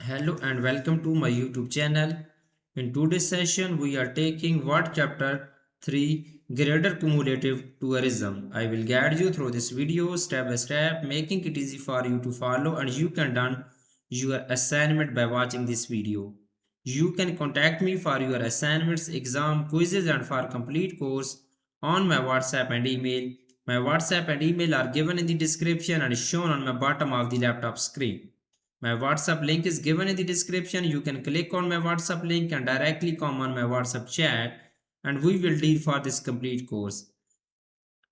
Hello and welcome to my YouTube channel. In today's session, we are taking what chapter 3 Greater Cumulative Tourism. I will guide you through this video step by step, making it easy for you to follow, and you can done your assignment by watching this video. You can contact me for your assignments, exam, quizzes, and for complete course on my WhatsApp and email. My WhatsApp and email are given in the description and shown on my bottom of the laptop screen. My WhatsApp link is given in the description. You can click on my WhatsApp link and directly come on my WhatsApp chat and we will deal for this complete course.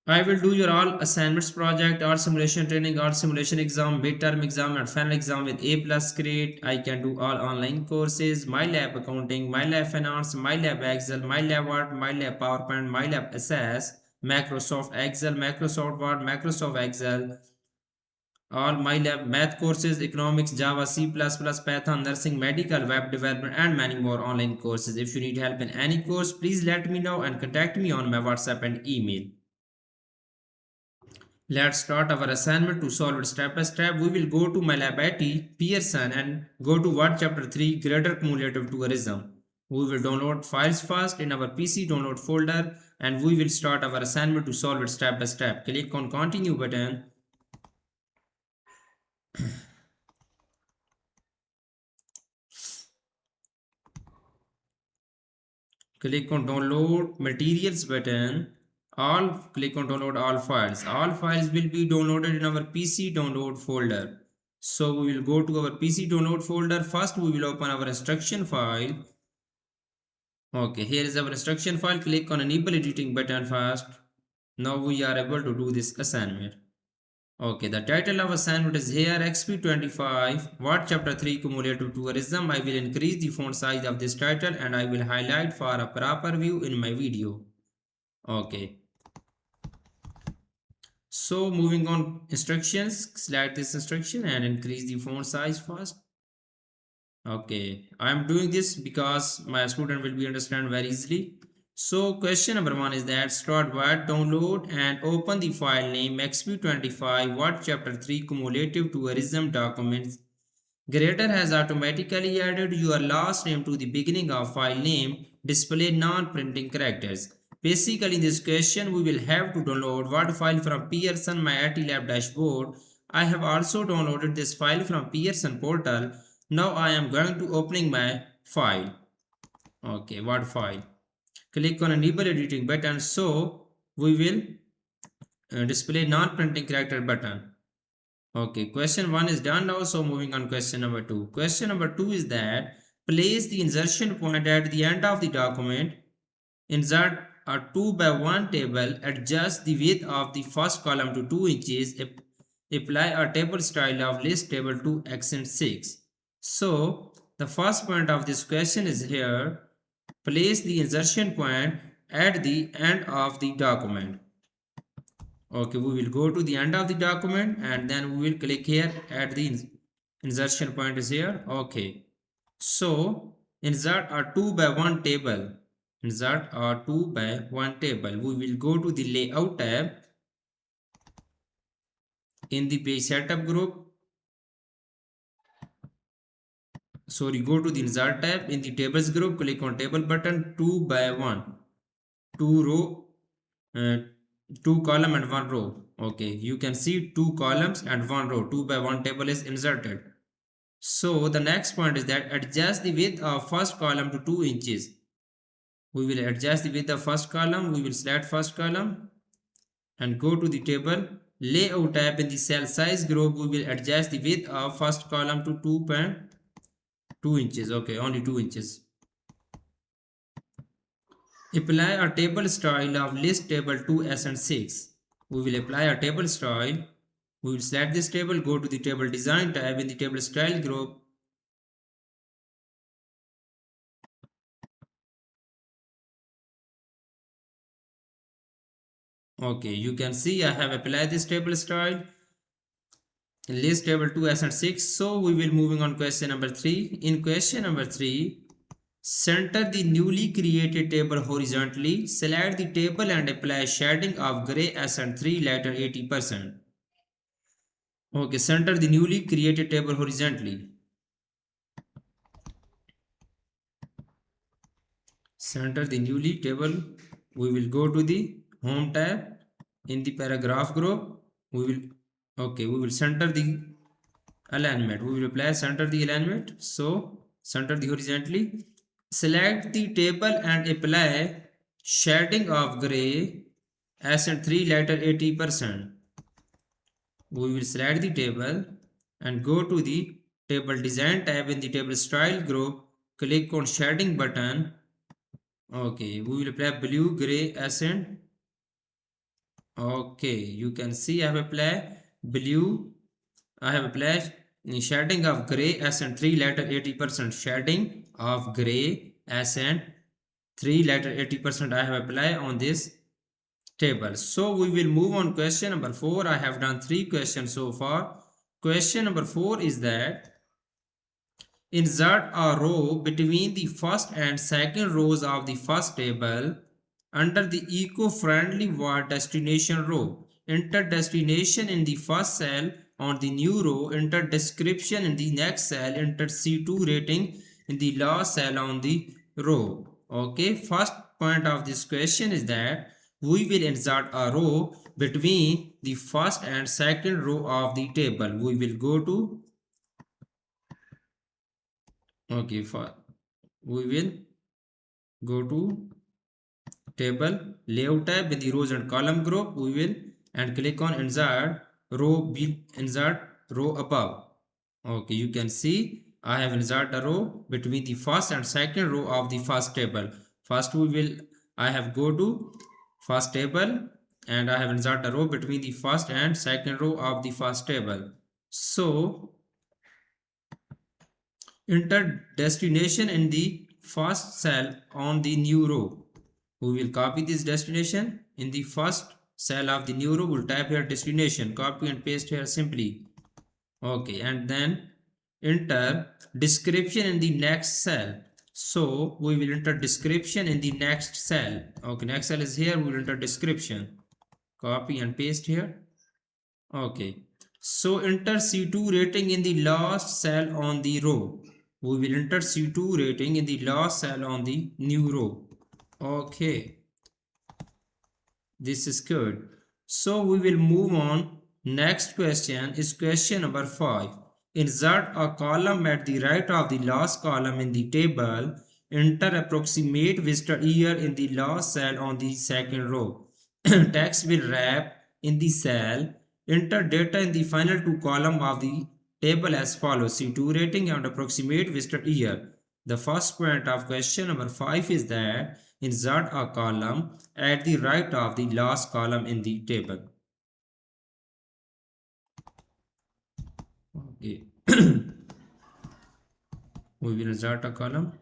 I will do your all assignments project, all simulation training, all simulation exam, midterm exam and final exam with A plus grade. I can do all online courses, my lab accounting, my lab finance, my lab Excel, my lab Word, my lab PowerPoint, my lab SS, Microsoft Excel, Microsoft Word, Microsoft Excel, all my lab math courses, economics, Java, C++, Python, nursing, medical, web development, and many more online courses. If you need help in any course, please let me know and contact me on my WhatsApp and email. Let's start our assignment to solve it step by step. We will go to my lab at Pearson and go to what chapter 3 Greater Cumulative Tourism. We will download files first in our PC download folder and we will start our assignment to solve it step by step. Click on continue button. Click on download materials button. Click on download all files. All files will be downloaded in our PC download folder. So we will go to our PC download folder. First we will open our instruction file. Okay, here is our instruction file. Click on enable editing button first. Now we are able to do this assignment. Okay, the title of assignment is here Exp22 what chapter 3 cumulative tourism. I will increase the font size of this title and I will highlight for a proper view in my video. Okay, so moving on instructions, select this instruction and increase the font size first. Okay, I am doing this because my student will be understand very easily. So question number 1 is that start what download and open the file name Exp22 what chapter 3 cumulative tourism documents. Greater has automatically added your last name to the beginning of file name, display non-printing characters. Basically in this question we will have to download Word file from Pearson My IT Lab dashboard. I have also downloaded this file from Pearson portal. Now I am going to opening my file. Okay, Word file. Click on enable editing button so we will display non-printing character button. Okay, question 1 is done now, so moving on question number 2. Question number 2 is that place the insertion point at the end of the document, insert a 2 by 1 table, adjust the width of the first column to 2 inches, apply a table style of list table to accent 6. So, the first point of this question is here, place the insertion point at the end of the document. Okay, we will go to the end of the document and then we will click here at the insertion point is here. Okay, so insert a 2 by 1 table. Insert a 2 by 1 table. We will go to the layout tab in the page setup group. Sorry, go to the insert tab in the tables group. Click on table button 2 by 1. 2 row, uh, 2 column and 1 row. Okay, you can see 2 columns and 1 row. 2 by 1 table is inserted. So the next point is that adjust the width of first column to 2 inches. We will adjust the width of first column. We will select first column and go to the table layout tab in the cell size group. We will adjust the width of first column to 2.2 inches. Okay, only 2 inches. Apply a table style of list table 2s and 6. We will apply a table style. We will select this table, go to the table design tab in the table style group. Okay, you can see I have applied this table style. List table 2s and 6. So we will moving on question number 3. In question number 3, center the newly created table horizontally. Select the table and apply shading of gray and 3 letter 80%. Okay, center the newly created table horizontally. center the newly table. We will go to the home tab. In the paragraph group, we will, okay, we will center the alignment. We will apply center the alignment. So center the horizontally. Select the table and apply shading of gray as in 3 letter 80%. We will select the table and go to the table design tab. In the table style group, click on shading button. Okay, we will apply blue gray accent. Okay, you can see I have applied blue. I have applied shading of gray accent 3 letter 80%. Shading of gray accent 3 letter 80% I have applied on this table. So we will move on question number 4. I have done 3 questions so far. Question number 4 is that insert a row between the first and second rows of the first table under the eco-friendly word destination row. Enter destination in the first cell on the new row. Enter description in the next cell. Enter C2 rating in the last cell on the row. Okay, first point of this question is that we will insert a row between the first and second row of the table. We will go to, okay, for we will go to table layout tab. With the rows and column group, we will and click on insert row, insert row above. Okay, you can see I have insert a row between the first and second row of the first table. First we will, I have go to first table and I have insert a row between the first and second row of the first table. So enter destination in the first cell on the new row. We will copy this destination in the first cell of the new row. We'll type here destination, copy and paste here simply. Okay, and then enter description in the next cell. So we will enter description in the next cell. Okay, next cell is here. We will enter description, copy and paste here. Okay, so enter C2 rating in the last cell on the row. We will enter C2 rating in the last cell on the new row. Okay, this is good. So we will move on. Next question is question number 5. Insert a column at the right of the last column in the table. Enter approximate visitor year in the last cell on the second row. Text will wrap in the cell. Enter data in the final two column of the table as follows: C2 rating and approximate visitor year. The first point of question number 5 is that insert a column at the right of the last column in the table. Okay. We will insert a column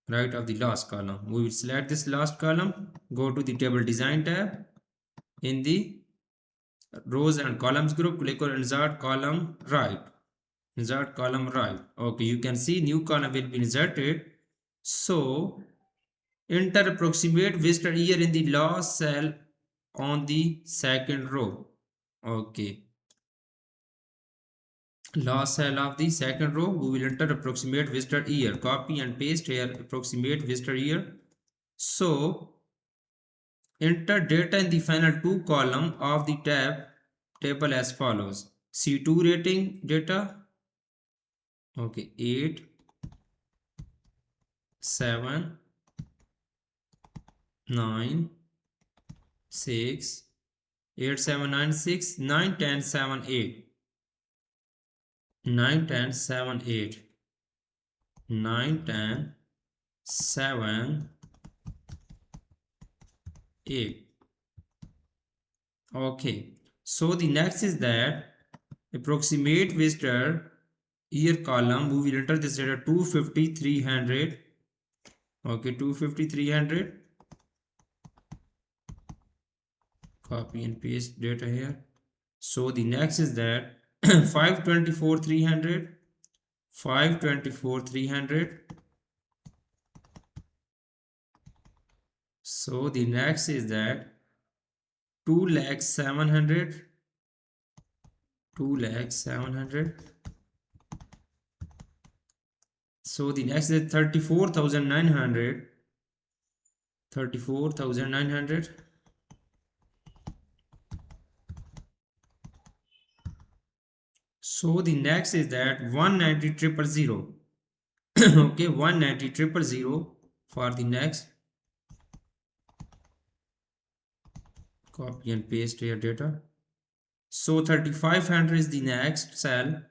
right of the last column. We will select this last column, go to the table design tab. In the rows and columns group, click on insert column right. Insert column right. Okay, you can see new column will be inserted. So enter approximate visitor year in the last cell on the second row. Okay, last cell of the second row, we will enter approximate visitor year. Copy and paste here approximate visitor year. So enter data in the final two column of the table as follows: C2 rating data. Okay, 8, 7, 9, 6, 8, 7, 9, 6, 9, 10, 7, 8. 9, 10, 7, 8. 9, 10, 7, 8. Okay, so the next is that approximate visitor year column. We will enter this data 250, 300. Okay, 250, 300. Copy and paste data here. So the next is that 524, 300. 524, 300. So the next is that 2 lakh 700. 2 lakh 700. So the next is 34,900. 34,900. So the next is that 190,000. Okay, 190,000 for the next. Copy and paste your data. So 3500 is the next cell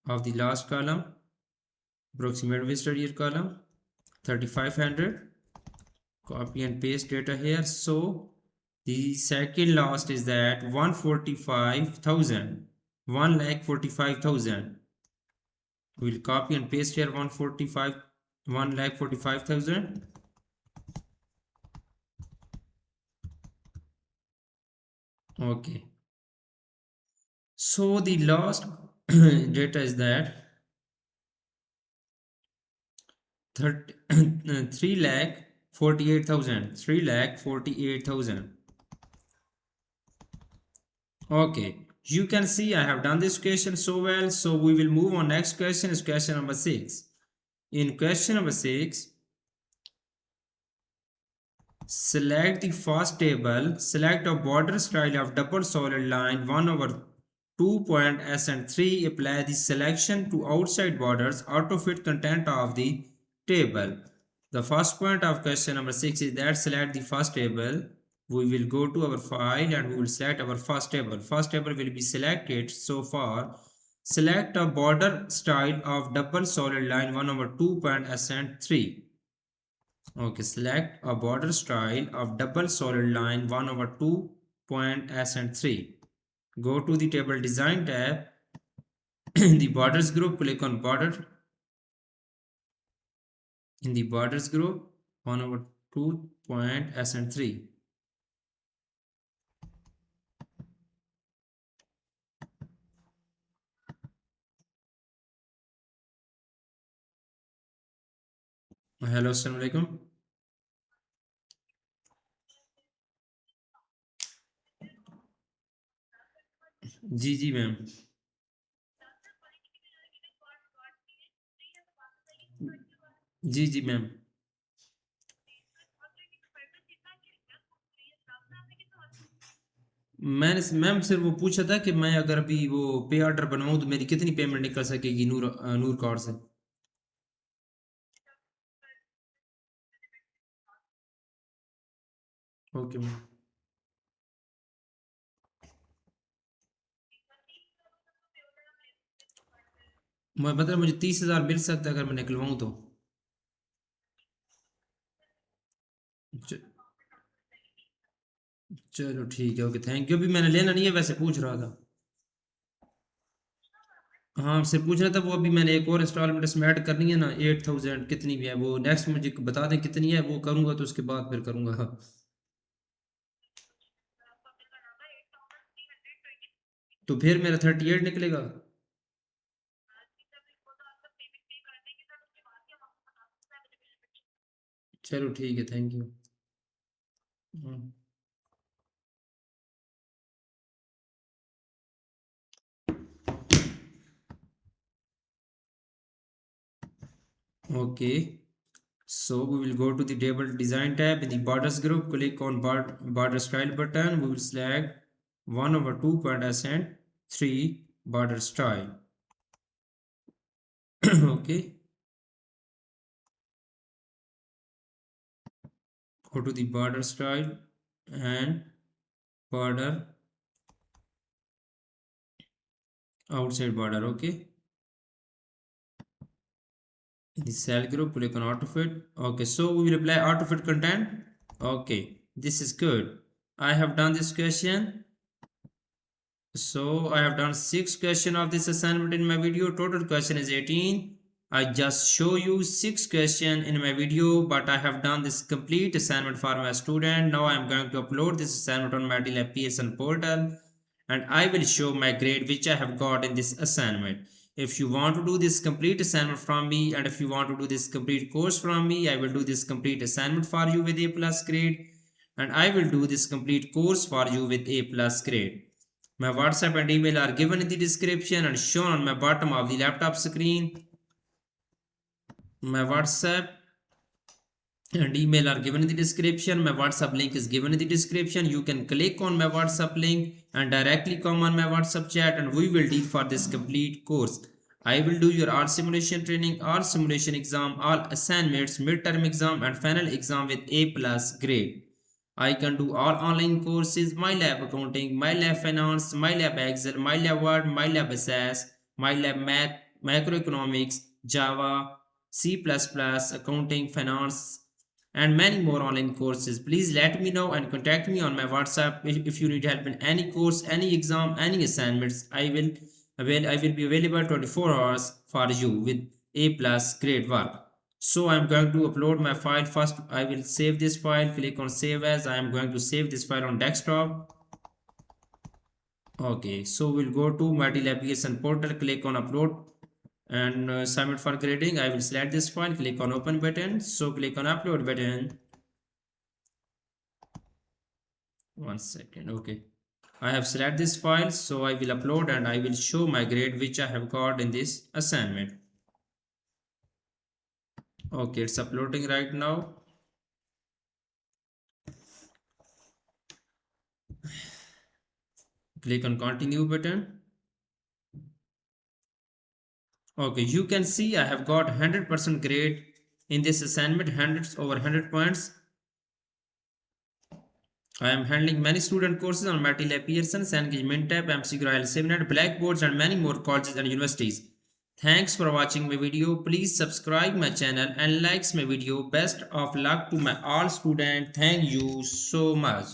of the last column. Approximate visitor year column. 3500. Copy and paste data here. So the second last is that 145,000. 1,45,000. We'll copy and paste here 1,45,000. Okay. So the last data is that 3,48,000. 3,48,000. Okay. You can see I have done this question so well. So we will move on. Next question is question number 6. In question number 6, select the first table. Select a border style of double solid line 1 over 2 point S and 3. Apply the selection to outside borders. Auto-fit content of the table. The first point of question number 6 is that select the first table. We will go to our file and we will select our first table. First table will be selected. So far, select a border style of double solid line 1 over 2 point S and 3. Okay, select a border style of double solid line 1 over 2 point S and 3. Go to the table design tab. In the borders group, click on border. In the borders group, 1 over 2 point S and 3. Hello अस्सलाम वालेकुम। जी जी ma'am. जी जी ma'am. मैंने ma'am सिर्फ वो पूछा था कि मैं अगर अभी वो पे ऑर्डर बनवाऊँ तो मेरी कितनी पेमेंट निकल सकेगी नूर कार्ड से। Okay ma'am. मैं मतलब मुझे 30,000 मिल सकता है अगर मैं निकलवाऊँ तो। च- चलो ठीक है, ओके थैंक यू। अभी मैंने लेना नहीं है, वैसे पूछ रहा था। हाँ आपसे पूछ रहा था, वो अभी मैंने एक और इंस्टॉलमेंट इसमें ऐड करनी है ना, 8,000 कितनी भी है वो नेक्स्ट मुझे बता दें कितनी है, वो करूँगा तो उसके बाद फिर करूँगा। तो फिर मेरा 38 निकलेगा। चलो ठीक है, thank you. Okay, so we will go to the table design tab in the borders group, click on border style button. We will select 1 over 2 point accent 3 border style. Okay, go to the border style and border outside border. Okay, in the cell group, click on auto fit. Okay, so we will apply auto fit content. Okay, this is good. I have done this question. So I have done 6 questions of this assignment in my video. Total question is 18. I just show you 6 questions in my video, but I have done this complete assignment for my student. Now I am going to upload this assignment on my DLab PSN portal, and I will show my grade which I have got in this assignment. If you want to do this complete assignment from me, and if you want to do this complete course from me, I will do this complete assignment for you with A plus grade, and I will do this complete course for you with A plus grade. My WhatsApp and email are given in the description and shown on my bottom of the laptop screen. My WhatsApp and email are given in the description. My WhatsApp link is given in the description. You can click on my WhatsApp link and directly come on my WhatsApp chat, and we will deal for this complete course. I will do your all simulation training, all simulation exam, all assignments, midterm exam and final exam with A plus grade. I can do all online courses, MyLab Accounting, MyLab Finance, MyLab Excel, MyLab Word, MyLab SAS, MyLab Math, Macroeconomics, Java, C++, Accounting, Finance, and many more online courses. Please let me know and contact me on my WhatsApp if you need help in any course, any exam, any assignments. I will be available 24 hours for you with A plus grade work. So I'm going to upload my file first. I will save this file. Click on save as. I am going to save this file on desktop. Okay, so we'll go to Material Application Portal. Click on upload and submit for grading. I will select this file. Click on open button. So click on upload button. One second. Okay, I have selected this file, so I will upload and I will show my grade which I have got in this assignment. Okay, it's uploading right now. Click on continue button. Okay, you can see I have got 100% grade in this assignment, hundreds over 100 points. I am handling many student courses on material Pearson's engagement tab, MCQ Royal Seminar, Blackboards and many more colleges and universities. Thanks for watching my video. Please subscribe my channel and likes my video. Best of luck to my all students. Thank you so much.